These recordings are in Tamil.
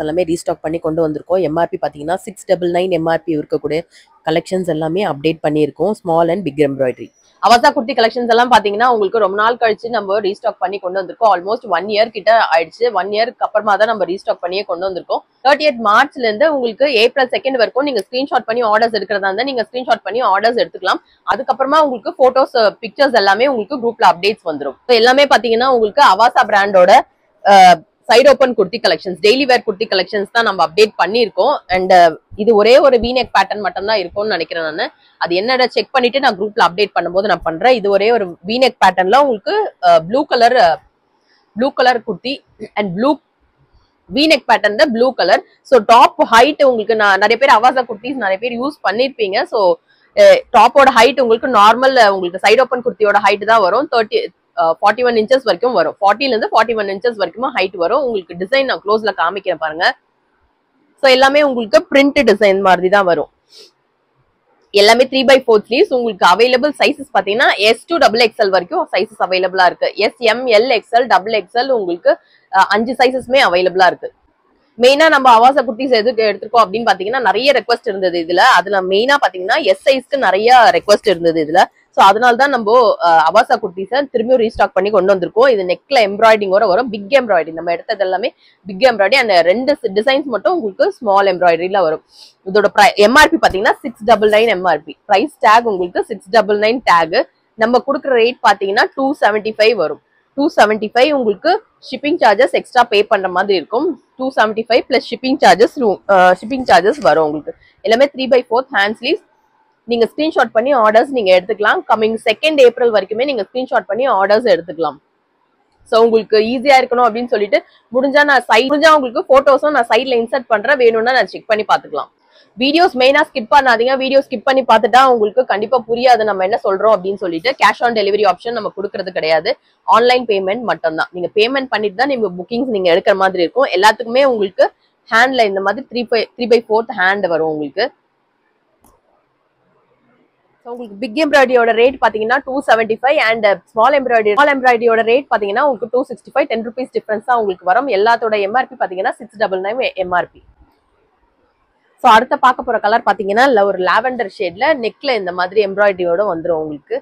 எல்லாமே ரீஸ்டாக் பண்ணி கொண்டு வந்திருக்கோம். எம்ஆர்பி பார்த்தீங்கன்னா 699 எம்ஆர்பி இருக்கக்கூடிய கலெக்ஷன்ஸ் எல்லாமே அப்டேட் பண்ணியிருக்கோம். Small and big embroidery. Avaasa kurti collections எல்லாம் பாத்தீங்கன்னா உங்களுக்கு ரொம்ப நாள் கழிச்சு நம்ம ரீஸ்டாக் பண்ணி கொண்டு வந்திருக்கோம். ஆல்மோஸ்ட் 1 இயர் கிட்ட ஆயிடுச்சு. 1 இயருக்கு அப்புறமா தான் நம்ம ரீஸ்டாக் பண்ணியே கொண்டு வந்திருக்கோம். 30th மார்ச்ல இருந்து உங்களுக்கு ஏப்ரல் 2 வரைக்கும் நீங்க ஸ்கிரீன்ஷாட் பண்ணி ஆர்டர்ஸ் எடுக்கிறதா இருந்தா நீங்க ஸ்கிரீன்ஷாட் பண்ணி ஆர்டர்ஸ் எடுத்துக்கலாம். அதுக்கப்புறமா உங்களுக்கு போட்டோஸ் பிக்சர்ஸ் எல்லாமே உங்களுக்கு குரூப்ல அப்டேட்ஸ் வந்துடும். எல்லாமே பாத்தீங்கன்னா உங்களுக்கு அவாசா பிராண்டோட side open kurti collections, daily wear kurti collections தான் நம்ம அப்டேட் பண்ணிருக்கோம். அண்ட் இது ஒரே ஒரு வீநெக் பேட்டர்ன் மட்டும் தான் இருக்கும்னு நினைக்கிறேன் நான். அது என்னடா செக் பண்ணிட்டு நான் குரூப்ல அப்டேட் பண்ணும்போது நான் பண்றேன். இது ஒரே ஒரு வீநெக் பேட்டர்ன்ல உங்களுக்கு blue colour kurti and blue V neck பேட்டர்ன்ல blue colour. So top height உங்களுக்கு நான் நிறைய பேர் அவாசா குர்த்திஸ் நிறைய பேர் யூஸ் பண்ணிருப்பீங்க. ஸோ டாப்போட ஹைட் உங்களுக்கு நார்மல் உங்களுக்கு சைட் ஓப்பன் குர்த்தியோட ஹைட் தான் வரும். 41 இன்ச்சஸ் வரைக்கும் வரும். 40ல இருந்து 41 இன்ச்சஸ் வரைக்கும் ஹைட் வரும். உங்களுக்கு டிசைன் நான் க்ளோஸ்ல காமிக்கிறேன் பாருங்க. ஸோ எல்லாமே உங்களுக்கு பிரிண்ட் டிசைன் மாதிரி தான் வரும். எல்லாமே 3/4 ஸ்லீவ்ஸ். உங்களுக்கு அவைலபிள் சைசஸ் பாத்தீங்கன்னா S to XXL வரைக்கும் சைசஸ் அவைலபிளா இருக்கு. S, M, L, XL, XXL உங்களுக்கு 5 சைசஸ்மே அவைலபிளா இருக்கு. மெயினா நம்ம அவாசா குர்த்திஸ் எதுக்கு எடுத்துருக்கோம் அப்படின்னு பாத்தீங்கன்னா நிறைய ரெக்வஸ்ட் இருந்தது இதுல. அதுல மெயினா பாத்தீங்கன்னா எஸ் சைஸ்க்கு நிறைய ரெக்வஸ்ட் இருந்தது இதுல. சோ அதனாலதான் நம்ம அவாசா குர்த்திஸை திரும்பியும் ரீஸ்டாக் பண்ணி கொண்டு வந்திருக்கோம். இது நெக்ல எம்ப்ராய்டிங்கோட வரும். பிக் எம்ப்ராய்டரி நம்ம எடுத்தது எல்லாமே பிக் எம்ப்ராய்டரி. அந்த 2 டிசைன்ஸ் மட்டும் உங்களுக்கு ஸ்மால் எம்ப்ராய்டரியில வரும். இதோட எம்ஆர்பி பாத்தீங்கன்னா 699 எம்ஆர்பி. பிரைஸ் டேக் உங்களுக்கு 699 டேக். நம்ம கொடுக்குற ரேட் பாத்தீங்கன்னா 275 வரும். 275 உங்களுக்கு ஷிப்பிங் சார்ஜஸ் எக்ஸ்ட்ரா பே பண்ற மாதிரி இருக்கும். 275 பிளஸ் ஷிப்பிங் சார்ஜஸ் வரும் உங்களுக்கு. எல்லாமே 3/4 ஹேண்ட் ஸ்லீவ்ஸ். நீங்க ஸ்கிரீன்ஷாட் பண்ணி ஆர்டர்ஸ் நீங்க எடுத்துக்கலாம். கமிங் 2 ஏப்ரல் வரைக்குமே நீங்க ஸ்கிரீன்ஷாட் பண்ணி ஆர்டர்ஸ் எடுத்துக்கலாம். சோ உங்களுக்கு ஈஸியா இருக்கணும் அப்படின்னு சொல்லிட்டு முடிஞ்சா உங்களுக்கு போட்டோஸும் நான் சைட்ல இன்சர்ட் பண்றேன். வேணும்னா நான் செக் பண்ணி பாத்துக்கலாம். வீடியோஸ் மெயினா ஸ்கிப் பண்ணாதீங்க. வீடியோ ஸ்கிப் பண்ணி பார்த்துட்டா உங்களுக்கு கண்டிப்பா புரியாது நம்ம என்ன சொல்றோம் அப்படின்னு சொல்லிட்டு. கேஷ் ஆன் டெலிவரி ஆப்ஷன் நம்ம கொடுக்கறது கிடையாது. ஆன்லைன் பேமெண்ட் மட்டும் தான். நீங்க பேமெண்ட் பண்ணிட்டு தான் நீங்க புக்கிங்ஸ் நீங்க எடுக்கிற மாதிரி இருக்கும். எல்லாத்துக்குமே உங்களுக்கு ஹேண்ட்ல இந்த மாதிரி 3/4 ஹேண்ட் வரும் உங்களுக்கு. உங்களுக்கு பிக் எம்ப்ராய்டரியோட ரேட் பாத்தீங்கன்னா 275 அண்ட் ஸ்மால் எம்ப்ராய்டரியோட ரேட் பாத்தீங்கன்னா உங்களுக்கு 265. 10 rupees டிஃபரன்ஸ் தான் உங்களுக்கு வரும். எல்லாத்தோட எம்ஆர்பி பாத்தீங்கன்னா 699 எம்ஆர்பி. ஸோ அடுத்த பார்க்க போற கலர் பாத்தீங்கன்னா ஒரு லாவெண்டர் ஷேட்ல நெக்ல இந்த மாதிரி எம்ப்ராய்டரியோட வந்துடும் உங்களுக்கு.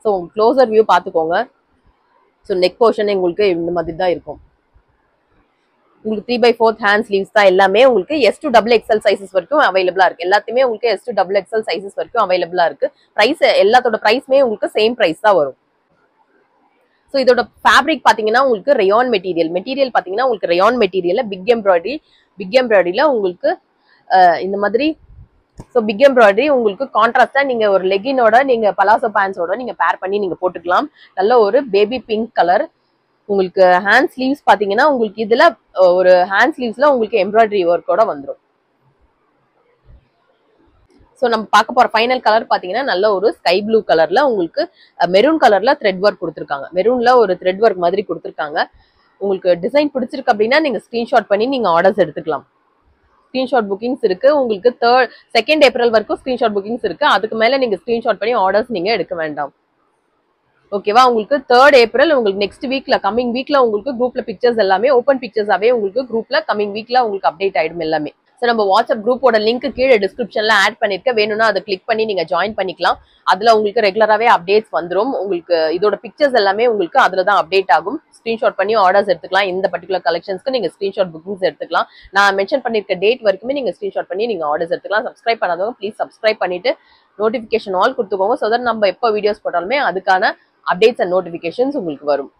ஸோ க்ளோசர் வியூ பாத்துக்கோங்க. ஸோ நெக் போர்ஷன் உங்களுக்கு இந்த மாதிரி தான் இருக்கும். உங்களுக்கு 3/4 ஹேண்ட் ஸ்லீவ்ஸ் தான். எல்லாமே உங்களுக்கு S to XXL சைசஸ் வரைக்கும் அவைலபிளா இருக்கு. எல்லாத்தையுமே உங்களுக்கு S to XXL சைசஸ் வரைக்கும் அவைலபிளா இருக்கு. பிரைஸ் எல்லாத்தோட பிரைஸ்மே உங்களுக்கு சேம் பிரைஸ் தான் வரும். ஸோ இதோட ஃபேப்ரிக் பாத்தீங்கன்னா உங்களுக்கு ரயான் மெட்டீரியல் பாத்தீங்கன்னா உங்களுக்கு ரயான் மெட்டீரியல்ல பிக் எம்ப்ராய்டரியில உங்களுக்கு இந்த மாதிரி. ஸோ பிக் எம்ப்ராய்டரி உங்களுக்கு கான்ட்ராஸ்டா நீங்க ஒரு லெகினோட நீங்க பலாசோ பேண்ட்ஸோட நீங்க பேர் பண்ணி நீங்க போட்டுக்கலாம். நல்ல ஒரு பேபி பிங்க் கலர். உங்களுக்கு ஹேண்ட் ஸ்லீவ்ஸ் பாத்தீங்கன்னா உங்களுக்கு இதுல ஒரு ஹேண்ட் ஸ்லீவ்ஸ்ல உங்களுக்கு எம்ப்ராய்டரி ஒர்க்கோட வந்துடும். ஸோ நம்ம பார்க்க போற ஃபைனல் கலர் பாத்தீங்கன்னா நல்ல ஒரு ஸ்கை ப்ளூ கலர்ல உங்களுக்கு மெரூன் கலர்ல த்ரெட் ஒர்க் கொடுத்துருக்காங்க. மெரூன்ல ஒரு த்ரெட் ஒர்க் மாதிரி கொடுத்துருக்காங்க. உங்களுக்கு டிசைன் பிடிச்சிருக்கு அப்படின்னா நீங்க ஸ்கிரீன்ஷாட் பண்ணி நீங்க ஆர்டர்ஸ் எடுத்துக்கலாம். ஸ்கிரீன்ஷாட் புக்கிங்ஸ் இருக்கு உங்களுக்கு. 2 ஏப்ரல் வரைக்கும் ஸ்கிரீன்ஷாட் புக்கிங்ஸ் இருக்கு. அதுக்கு மேல நீங்க ஸ்கிரீன்ஷாட் பண்ணி ஆர்டர்ஸ் நீங்க எடுக்க வேண்டாம். ஓகேவா? உங்களுக்கு 3 ஏப்ரல் உங்களுக்கு நெக்ஸ்ட் வீக்ல கமிங் வீக்ல உங்களுக்கு குரூப்ல பிக்சர்ஸ் எல்லாமே ஓப்பன் பிக்சர்ஸாவே உங்களுக்கு குரூப்ல கமிங் வீக்ல உங்களுக்கு அப்டேட் ஆயிடும் எல்லாமே. ஸோ நம்ம வாட்ஸ்அப் குரூப்போட லிங்க் கீழே டிஸ்கிரிப்ஷன்ல ஆட் பண்ணிருக்க. வேணும்னா அதை கிளிக் பண்ணி நீங்க ஜாயின் பண்ணிக்கலாம். அதுல உங்களுக்கு ரெகுலராகவே அப்டேட்ஸ் வந்துடும். உங்களுக்கு இதோட பிக்சர்ஸ் எல்லாமே உங்களுக்கு அதுல தான் அப்டேட் ஆகும். ஸ்கிரீன்ஷாட் பண்ணி ஆர்டர்ஸ் எடுத்துக்கலாம். இந்த பர்டிகுலர் கலெக்ஷன்ஸ்க்கு நீங்க ஸ்கிரீன்ஷாட் புக்கிங்ஸ் எடுத்துக்கலாம். நான் மென்ஷன் பண்ணிருக்க டேட் வரைக்குமே நீங்க ஸ்கிரீன்ஷாட் பண்ணி நீங்க ஆர்டர்ஸ் எடுத்துக்கலாம். சப்ஸ்கிரைப் பண்ணாதவங்க ப்ளீஸ் சப்ஸ்கிரைப் பண்ணிட்டு நோட்டிபிகேஷன் ஆல் கொடுத்துக்கோங்க. ஸோ தட் நம்ம எப்போ வீடியோஸ் போட்டாலுமே அதுக்கான அப்டேட்ஸ் அண்ட் நோட்டிபிகேஷன்ஸ் உங்களுக்கு வரும்.